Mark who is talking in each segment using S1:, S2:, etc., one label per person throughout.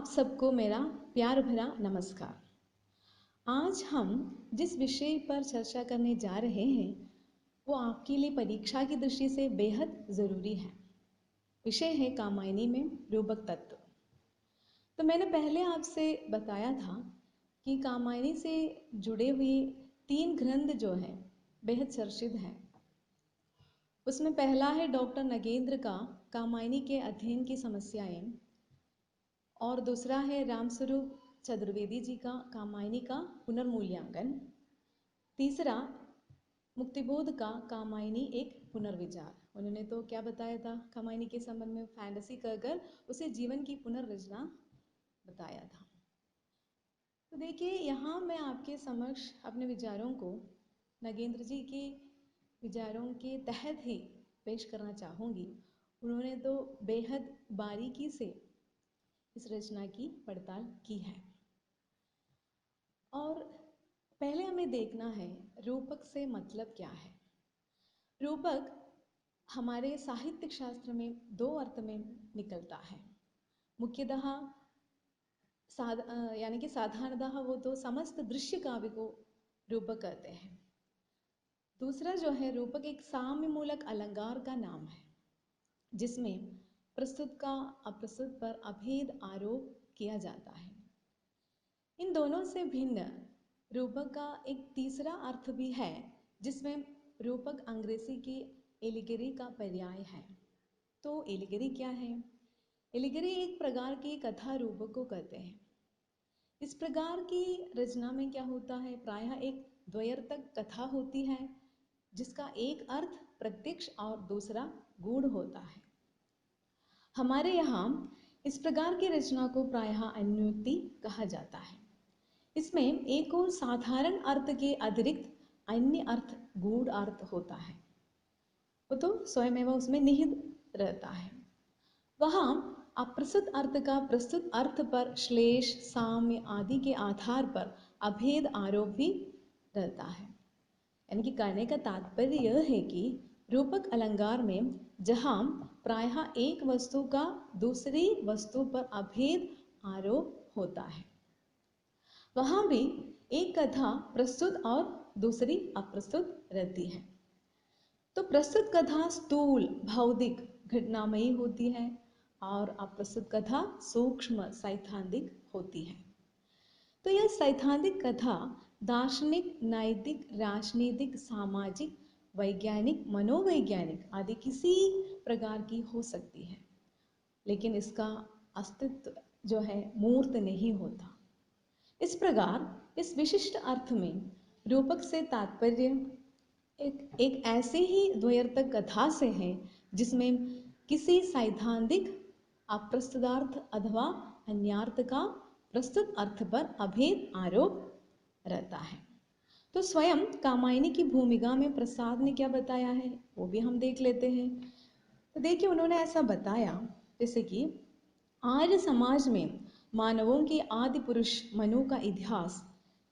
S1: सबको मेरा प्यार भरा नमस्कार। आज हम जिस विषय पर चर्चा करने जा रहे हैं वो आपके लिए परीक्षा की दृष्टि से बेहद ज़रूरी है। विषय है कामायनी में रूपक तत्व। तो मैंने पहले आपसे बताया था कि कामायनी से जुड़े हुए 3 ग्रंथ जो हैं बेहद चर्चित हैं। उसमें पहला है डॉक्टर नगेंद्र का कामायनी के अध्ययन की समस्याएं, और दूसरा है रामस्वरूप चतुर्वेदी जी का कामायनी का पुनर्मूल्यांकन। तीसरा मुक्तिबोध का कामायनी एक पुनर्विचार। उन्होंने तो क्या बताया था कामायनी के संबंध में, फैंटेसी कहकर उसे जीवन की पुनर्रचना बताया था। तो देखिए, यहाँ मैं आपके समक्ष अपने विचारों को नगेंद्र जी के विचारों के तहत ही पेश करना चाहूँगी। उन्होंने तो बेहद बारीकी से इस रचना की पड़ताल की है। और पहले हमें देखना है रूपक से मतलब क्या है। रूपक हमारे साहित्य शास्त्र में 2 अर्थ में निकलता है। मुख्यतः यानी कि साधारणतः वो तो समस्त दृश्य काव्य को रूपक कहते हैं। दूसरा जो है रूपक एक साम्य मूलक अलंकार का नाम है जिसमें प्रस्तुत का अप्रस्तुत पर अभेद आरोप किया जाता है। इन दोनों से भिन्न रूपक का एक तीसरा अर्थ भी है जिसमें रूपक अंग्रेजी की एलिगरी का पर्याय है। तो एलिगरी क्या है? एलिगरी एक प्रकार की कथा रूपक को कहते हैं। इस प्रकार की रचना में क्या होता है, प्रायः एक द्वयर्थक कथा होती है जिसका एक अर्थ प्रत्यक्ष और दूसरा गूढ़ होता है। हमारे यहाँ इस प्रकार की रचना को प्रायः अन्योक्ति कहा जाता है। इसमें एक और साधारण अर्थ के अतिरिक्त अन्य अर्थ गूढ़ अर्थ होता है, वो तो स्वयं उसमें निहित रहता है। वहाँ अप्रस्तुत अर्थ का प्रस्तुत अर्थ पर श्लेष साम्य आदि के आधार पर अभेद आरोप भी रहता है। यानी कि कहने का तात्पर्य यह है कि रूपक अलंकार में जहाँ प्रायः एक वस्तु का दूसरी वस्तु पर अभेद आरोप होता है, वहाँ भी एक कथा प्रस्तुत और दूसरी अप्रस्तुत रहती है। तो प्रस्तुत कथा स्थूल भौतिक घटनामयी होती है और अप्रस्तुत कथा सूक्ष्म सैद्धांतिक होती है। तो यह सैद्धांतिक कथा दार्शनिक, नैतिक, राजनीतिक, सामाजिक, वैज्ञानिक, मनोवैज्ञानिक आदि किसी प्रकार की हो सकती है, लेकिन इसका अस्तित्व जो है मूर्त नहीं होता। इस प्रकार इस विशिष्ट अर्थ में रूपक से तात्पर्य एक ऐसे ही द्वयर्थक कथा से है जिसमें किसी सैद्धांतिक अप्रस्तुतार्थ अथवा अन्यार्थ का प्रस्तुत अर्थ पर अभेद आरोप रहता है। तो स्वयं कामायनी की भूमिका में प्रसाद ने क्या बताया है वो भी हम देख लेते हैं। तो देखिए, उन्होंने ऐसा बताया जैसे कि आर्य समाज में मानवों के आदि पुरुष मनु का इतिहास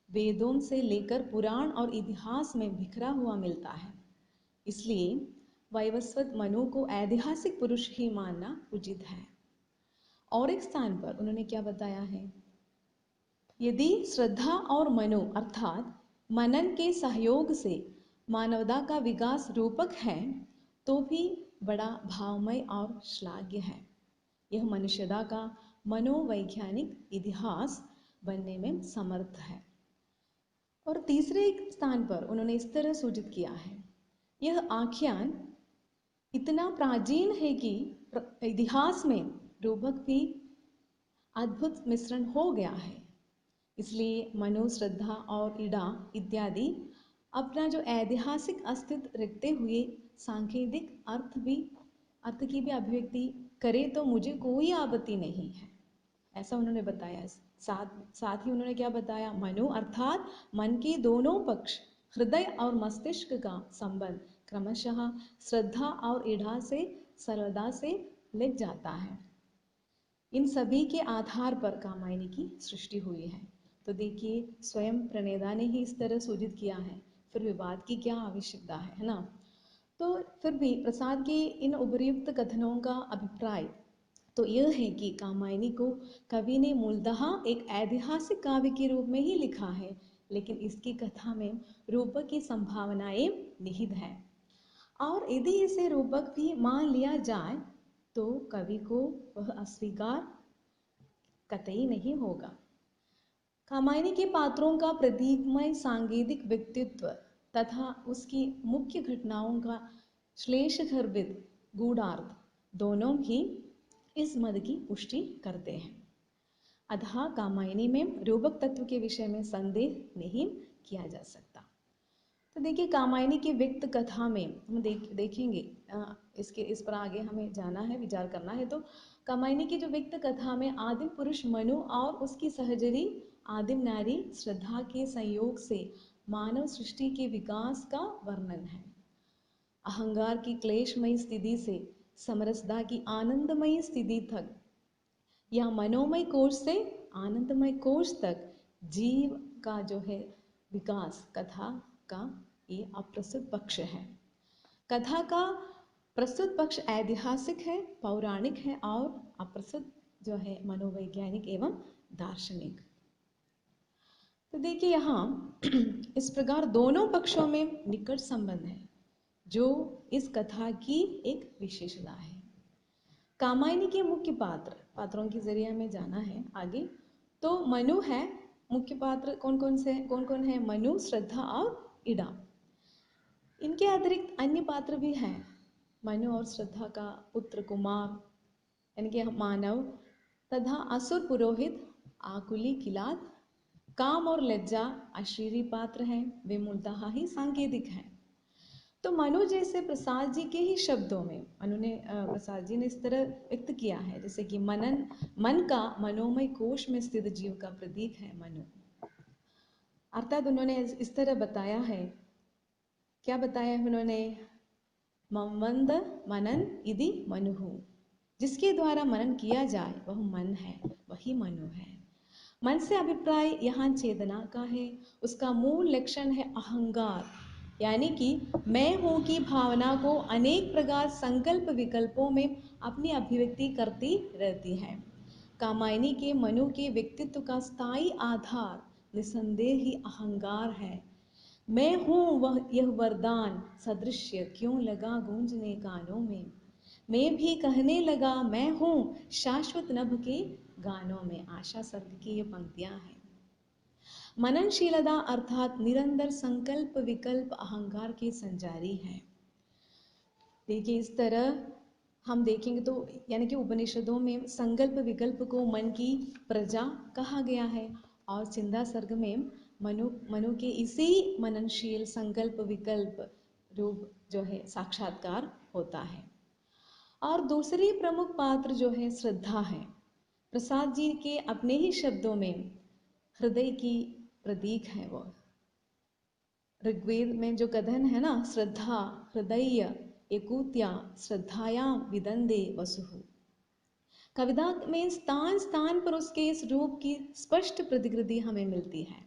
S1: वेदों से लेकर पुराण और इतिहास में बिखरा हुआ मिलता है। इसलिए वैवस्वत मनु को ऐतिहासिक पुरुष ही मानना उचित है। और एक स्थान पर उन्होंने क्या बताया है, यदि श्रद्धा और मनु अर्थात मनन के सहयोग से मानवता का विकास रूपक है तो भी बड़ा भावमय और श्लाघ्य है। यह मनुष्यता का मनोवैज्ञानिक इतिहास बनने में समर्थ है। और तीसरे स्थान पर उन्होंने इस तरह सूचित किया है, यह आख्यान इतना प्राचीन है कि इतिहास में रूपक भी अद्भुत मिश्रण हो गया है। इसलिए मनु, श्रद्धा और इड़ा इत्यादि अपना जो ऐतिहासिक अस्तित्व रखते हुए सांकेतिक अर्थ की भी अभिव्यक्ति करे तो मुझे कोई आपत्ति नहीं है, ऐसा उन्होंने बताया। साथ ही उन्होंने क्या बताया, मनु अर्थात मन के दोनों पक्ष हृदय और मस्तिष्क का संबंध क्रमशः श्रद्धा और इड़ा से सरलता से लग जाता है। इन सभी के आधार पर कामायनी की सृष्टि हुई है। तो देखिए, स्वयं प्रणेता ने ही इस तरह सूचित किया है, फिर विवाद की क्या आवश्यकता है ना। तो फिर भी प्रसाद के इन उपर्युक्त कथनों का अभिप्राय तो यह है कि कामायनी को कवि ने मूलतः एक ऐतिहासिक काव्य के रूप में ही लिखा है, लेकिन इसकी कथा में रूपक की संभावनाएं निहित है। और यदि इसे रूपक भी मान लिया जाए तो कवि को वह अस्वीकार कतई नहीं होगा। कामायनी के पात्रों का प्रतीकमय सांगीतिक व्यक्तित्व तथा उसकी मुख्य घटनाओं का श्लेषगर्भित गूढ़ार्थ दोनों ही इस मत की पुष्टि करते हैं। अतः कामायनी में रूपक तत्व के विषय में संदेह नहीं किया जा सकता। तो देखिए, कामायनी की व्यक्त कथा में हम देखेंगे, इस पर आगे हमें जाना है, विचार करना है। तो कामायनी की जो व्यक्त कथा में आदिम पुरुष मनु और उसकी सहचरी आदिम नारी श्रद्धा के संयोग से मानव सृष्टि के विकास का वर्णन है। अहंकार की क्लेशमयी स्थिति से समरसता की आनंदमयी स्थिति तक या मनोमय कोश से आनंदमय कोश तक जीव का जो है विकास कथा का ये अप्रस्तुत पक्ष है। कथा का प्रस्तुत पक्ष ऐतिहासिक है, पौराणिक है और अप्रस्तुत जो है मनोवैज्ञानिक एवं दार्शनिक। तो देखिए, यहाँ इस प्रकार दोनों पक्षों में निकट संबंध है, जो इस कथा की एक विशेषता है। कामायनी के मुख्य पात्रों के जरिए हमें जाना है आगे। तो मनु है मुख्य पात्र। कौन कौन है? मनु, श्रद्धा और इड़ा। इनके अतिरिक्त अन्य पात्र भी हैं। मनु और श्रद्धा का पुत्र कुमार यानी कि मानव तथा असुर पुरोहित आकुली किलाद, काम और लज्जा अशरीरी पात्र हैं। वे मूलतः ही सांकेतिक हैं। तो मनु जैसे प्रसाद जी के ही शब्दों में प्रसाद जी ने इस तरह व्यक्त किया है, जैसे कि मन का मनोमय कोश में स्थित जीव का प्रतीक है मनु। अर्थात उन्होंने इस तरह बताया है। क्या बताया है उन्होंने? ममवंद मनन इति मनुहु, जिसके द्वारा मनन किया जाए वह मन है, वही मनु है। मन से अभिप्राय यहाँ चेतना का है। उसका मूल लक्षण है अहंकार, यानी कि मैं हूँ की भावना को अनेक प्रकार संकल्प विकल्पों में अपनी अभिव्यक्ति करती रहती है। कामायनी के मनु के व्यक्तित्व का स्थायी आधार निसंदेह ही अहंकार है। मैं हूँ वह यह वरदान सदृश्य क्यों लगा गूंजने कानों में, मैं भी कहने लगा मैं हूँ शाश्वत नभ के गानों में। आशा सर्ग की ये पंक्तियां हैं। मननशीलता अर्थात निरंतर संकल्प विकल्प अहंकार के संचारी है। देखिए, इस तरह हम देखेंगे तो यानी कि उपनिषदों में संकल्प विकल्प को मन की प्रजा कहा गया है और चिंदा सर्ग में मनु के इसी मननशील संकल्प विकल्प रूप जो है साक्षात्कार होता है। और दूसरी प्रमुख पात्र जो है श्रद्धा है। प्रसाद जी के अपने ही शब्दों में हृदय की प्रतीक है वो। ऋग्वेद में जो कथन है ना, श्रद्धा हृदय एकूत्या श्रद्धायाम विदंदे वसुहु। कविता में स्थान स्थान पर उसके इस रूप की स्पष्ट प्रतिकृति हमें मिलती है।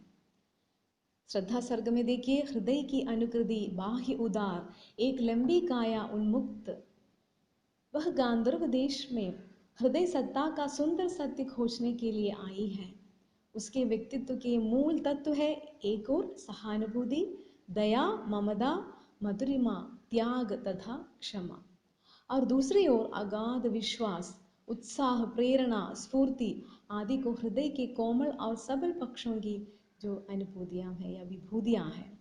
S1: श्रद्धा सर्ग में देखिए, हृदय की अनुकृति बाह्य उदार, एक लंबी काया उन्मुक्त। वह गांधर्व देश में हृदय सत्ता का सुंदर सत्य खोजने के लिए आई है। उसके व्यक्तित्व के मूल तत्व है एक और सहानुभूति, दया, ममता, मधुरिमा, त्याग तथा क्षमा, और दूसरी ओर अगाध विश्वास, उत्साह, प्रेरणा, स्फूर्ति आदि को हृदय के कोमल और सबल पक्षों की जो अनुभूतियां हैं या विभूतियां हैं।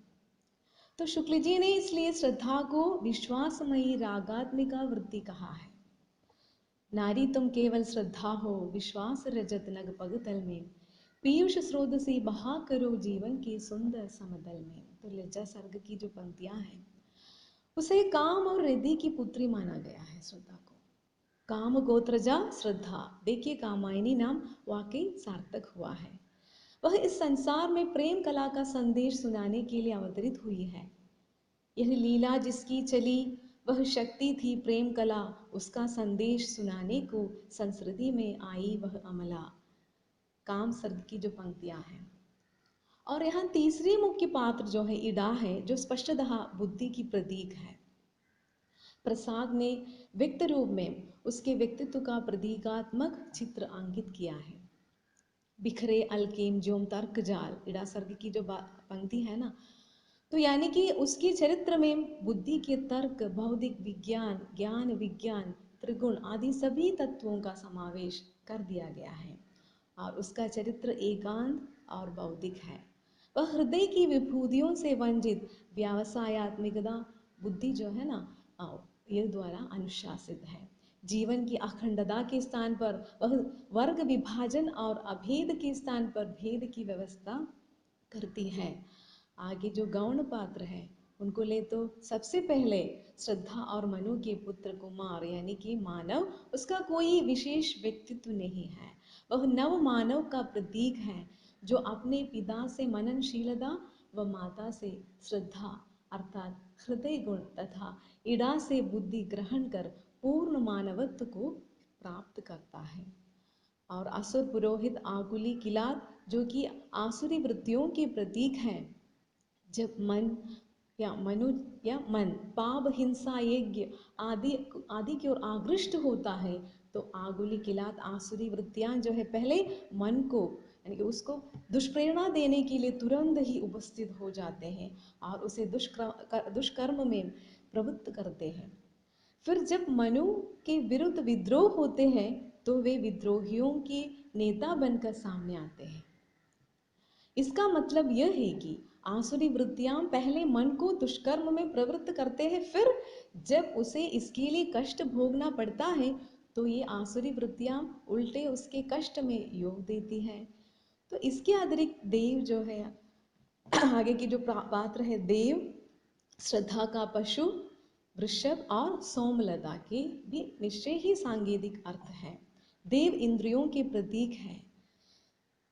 S1: तो शुक्ल जी ने इसलिए श्रद्धा को विश्वासमयी रागात्मिका वृत्ति कहा है। नारी तुम केवल श्रद्धा हो, विश्वास रजत नग पगतल में, पीयूष स्रोत से बहा करो जीवन के सुंदर समतल में। तो लज्जा सर्ग की जो पंक्तियां हैं, उसे काम और रिद्धि की पुत्री माना गया है श्रद्धा को। काम गोत्रजा श्रद्धा। देखिए, कामायनी नाम वाकई सार्थक हुआ है। वह इस संसार में प्रेम कला का संदेश सुनाने के लिए अवतरित हुई है। यह लीला जिसकी चली वह शक्ति थी प्रेम कला, उसका संदेश सुनाने को संस्कृति में आई वह अमला। काम सर्ग की जो पंक्तियां हैं। और यहाँ तीसरी मुख्य पात्र जो है इड़ा है, जो स्पष्टतः बुद्धि की प्रतीक है। प्रसाद ने व्यक्त रूप में उसके व्यक्तित्व का प्रतीकात्मक चित्र अंकित किया है। बिखरे अलकेम जोम तर्क जाल, इड़ा सर्ग की जो पंक्ति है ना, तो यानी कि उसके चरित्र में बुद्धि के तर्क, बौद्धिक विज्ञान, ज्ञान विज्ञान, त्रिगुण आदि सभी तत्वों का समावेश कर दिया गया है। और उसका चरित्र एकांत और बौद्धिक है। वह हृदय की विभूतियों से वंचित व्यवसायत्मिकता बुद्धि जो है ना, ये द्वारा अनुशासित है। जीवन की अखंडता के स्थान पर वह वर्ग विभाजन और अभेद के स्थान पर भेद की व्यवस्था करती है। आगे जो गौण पात्र है उनको ले तो सबसे पहले श्रद्धा और मनु के पुत्र कुमार यानी कि मानव, उसका कोई विशेष व्यक्तित्व नहीं है। वह नव मानव का प्रतीक है जो अपने पिता से मननशीलता व माता से श्रद्धा अर्थात हृदय गुण तथा इड़ा से बुद्धि ग्रहण कर पूर्ण मानवत्व को प्राप्त करता है। और असुर पुरोहित आकुली किलात जो कि आसुरी वृत्तियों के प्रतीक हैं, जब मन या मनु या मन पाप हिंसा यज्ञ आदि आदि की ओर आकृष्ट होता है तो आगुली किलात आसुरी वृत्तियां जो है पहले मन को यानी कि उसको दुष्प्रेरणा देने के लिए तुरंत ही उपस्थित हो जाते हैं और उसे दुष्कर्म में प्रवृत्त करते हैं। फिर जब मनु के विरुद्ध विद्रोह होते हैं तो वे विद्रोहियों के नेता बनकर सामने आते हैं। इसका मतलब यह है कि आसुरी वृत्तियां पहले मन को दुष्कर्म में प्रवृत्त करते हैं, फिर जब उसे इसके लिए कष्ट भोगना पड़ता है तो ये आसुरी वृत्तियां उल्टे उसके कष्ट में योग देती है। तो इसके अतिरिक्त देव जो है आगे की जो पात्र है देव, श्रद्धा का पशु वृषभ और सोमलता के भी निश्चय ही सांकेतिक अर्थ है। देव इंद्रियों के प्रतीक है।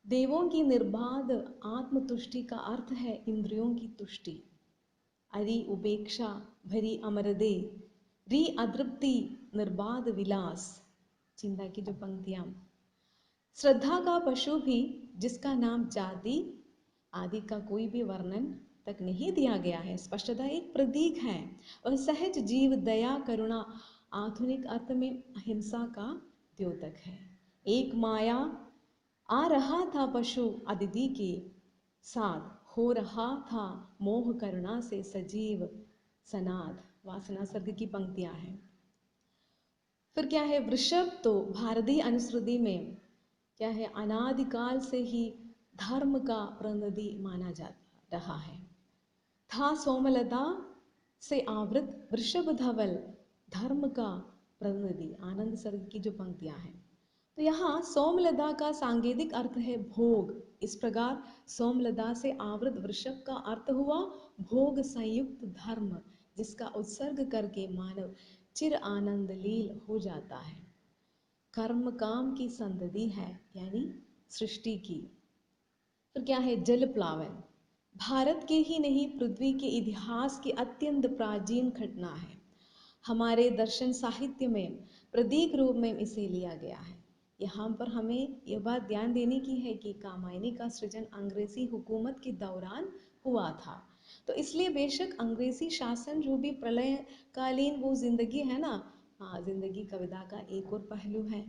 S1: देवों की निर्बाध आत्मतुष्टि का अर्थ है इंद्रियों की तुष्टि। अरि उपेक्षा भरी अमरदे, री अतृप्ति निर्बाध विलास, चिंता की जो पंक्तियां। श्रद्धा का पशु भी जिसका नाम जाति आदि का कोई भी वर्णन तक नहीं दिया गया है, स्पष्टता एक प्रतीक है। वह सहज जीव दया करुणा आधुनिक अर्थ में अहिंसा का द्योतक है। एक माया आ रहा था पशु अदिति के साथ, हो रहा था मोह करुणा से सजीव सनाथ, वासना सर्ग की पंक्तियां हैं। फिर क्या है वृषभ, तो भारतीय अनुश्रुति में क्या है अनादिकाल से ही धर्म का प्रतिनिधि माना जाता रहा है। था सोमलता से आवृत वृषभ धवल धर्म का प्रतिनिधि, आनंद सर्ग की जो पंक्तियां हैं। तो यहाँ सोमलता का सांकेतिक अर्थ है भोग। इस प्रकार सोमलता से आवृत वृषभ का अर्थ हुआ भोग संयुक्त धर्म, जिसका उत्सर्ग करके मानव चिर आनंद लील हो जाता है। कर्म काम की संतति है यानी सृष्टि की। फिर क्या है जल प्लावन, भारत के ही नहीं पृथ्वी के इतिहास की अत्यंत प्राचीन घटना है। हमारे दर्शन साहित्य में प्रतीक रूप में इसे लिया गया है। यहाँ पर हमें यह बात ध्यान देने की है कि कामायनी का सृजन अंग्रेजी हुकूमत के दौरान हुआ था, तो इसलिए बेशक अंग्रेजी शासन जो भी प्रलयकालीन वो जिंदगी है ना, हाँ जिंदगी कविता का एक और पहलू है।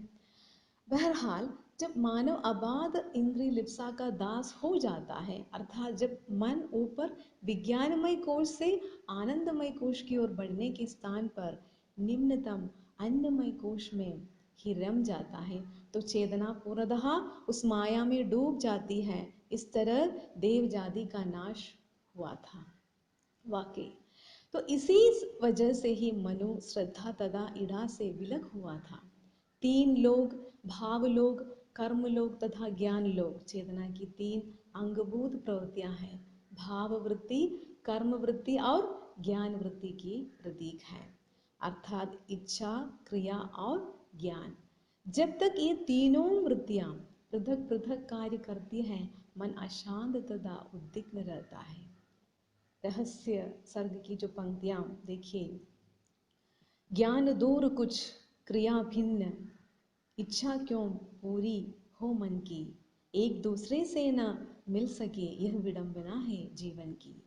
S1: बहरहाल जब मानव अबाध इंद्रिय लिप्सा का दास हो जाता है, अर्थात जब मन ऊपर विज्ञानमय कोश से आनंदमय कोश की ओर बढ़ने के स्थान पर निम्नतम अन्नमय कोश में ही रम जाता है, तो चेतना पूर्णतः उस माया में डूब जाती है। इस तरह देव जाति का नाश हुआ था वाकई। तो इसी वजह से ही मनु श्रद्धा तथा इड़ा से विलग हुआ था। तीन लोग, भाव लोग, कर्म लोग तथा ज्ञान लोग, चेतना की तीन अंगभूत प्रवृत्तियां हैं। भाव वृत्ति, कर्म वृत्ति और ज्ञान वृत्ति की प्रतीक है, अर्थात इच्छा, क्रिया और ज्ञान। जब तक ये तीनों वृत्तियां पृथक पृथक कार्य करती हैं, मन अशांत तथा उद्विग्न रहता है। रहस्य सर्ग की जो पंक्तियां देखिए, ज्ञान दूर कुछ क्रिया भिन्न, इच्छा क्यों पूरी हो मन की, एक दूसरे से न मिल सके यह विडंबना है जीवन की।